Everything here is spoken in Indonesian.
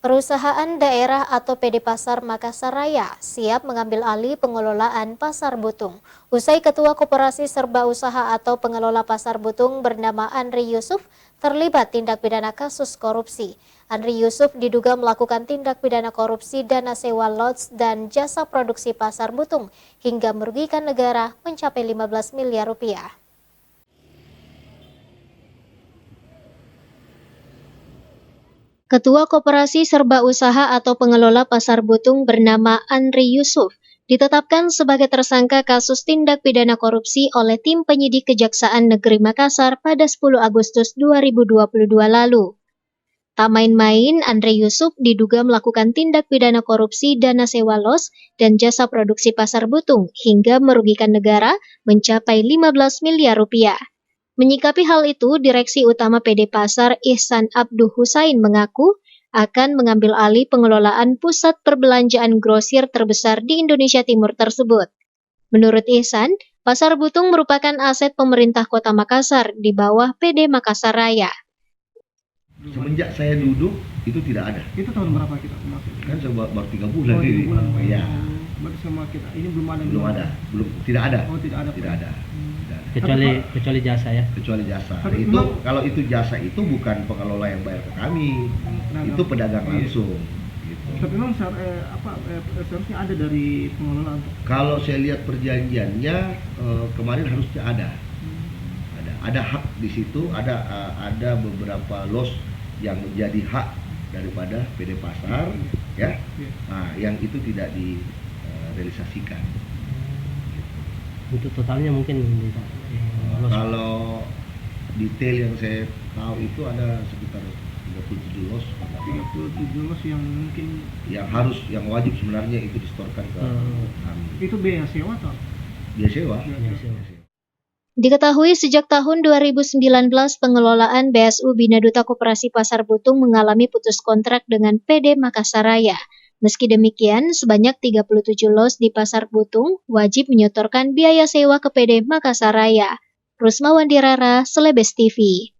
Perusahaan daerah atau PD Pasar Makassar Raya siap mengambil alih pengelolaan Pasar Butung. Usai Ketua Koperasi Serba Usaha atau pengelola Pasar Butung bernama Andri Yusuf terlibat tindak pidana kasus korupsi. Andri Yusuf diduga melakukan tindak pidana korupsi dana sewa lots dan jasa produksi Pasar Butung hingga merugikan negara mencapai 15 miliar rupiah. Ketua Koperasi Serba Usaha atau pengelola Pasar Butung bernama Andri Yusuf ditetapkan sebagai tersangka kasus tindak pidana korupsi oleh tim penyidik Kejaksaan Negeri Makassar pada 10 Agustus 2022 lalu. Tak main-main, Andri Yusuf diduga melakukan tindak pidana korupsi dana sewa los dan jasa produksi Pasar Butung hingga merugikan negara mencapai 15 miliar rupiah. Menyikapi hal itu, Direksi Utama PD Pasar Ihsan Abduh Husain mengaku akan mengambil alih pengelolaan pusat perbelanjaan grosir terbesar di Indonesia Timur tersebut. Menurut Ihsan, Pasar Butung merupakan aset pemerintah Kota Makassar di bawah PD Makassar Raya. Semenjak saya duduk, itu tidak ada. Itu tahun berapa kita masuk? Kan baru 3 bulan. Oh, 3 bulan. Iya. Berarti sama kita ini belum ada. Tidak ada. Oh, tidak ada. Tidak ada. Kecuali jasa ya. Kecuali jasa. Tapi Itu kalau itu jasa itu bukan pengelola yang bayar ke kami. Itu pedagang langsung. Gitu. Tapi memang seharusnya ada dari pengelola untuk. Kalau saya lihat perjanjiannya kemarin harusnya ada. Ada hak di situ, ada beberapa los yang menjadi hak daripada PD Pasar, ya. Nah, yang itu tidak direalisasikan. Untuk totalnya mungkin kalau detail yang saya tahu itu ada sekitar 37 los. 37 los yang mungkin yang wajib sebenarnya itu disetorkan ke kami. Itu biaya sewa atau? Biaya sewa. Diketahui sejak tahun 2019 pengelolaan BSU Bina Duta Koperasi Pasar Butung mengalami putus kontrak dengan PD Makassar Raya. Meski demikian, sebanyak 37 los di Pasar Butung wajib menyetorkan biaya sewa ke PD Makassar Raya. Rusma Wandirara, Selebes TV.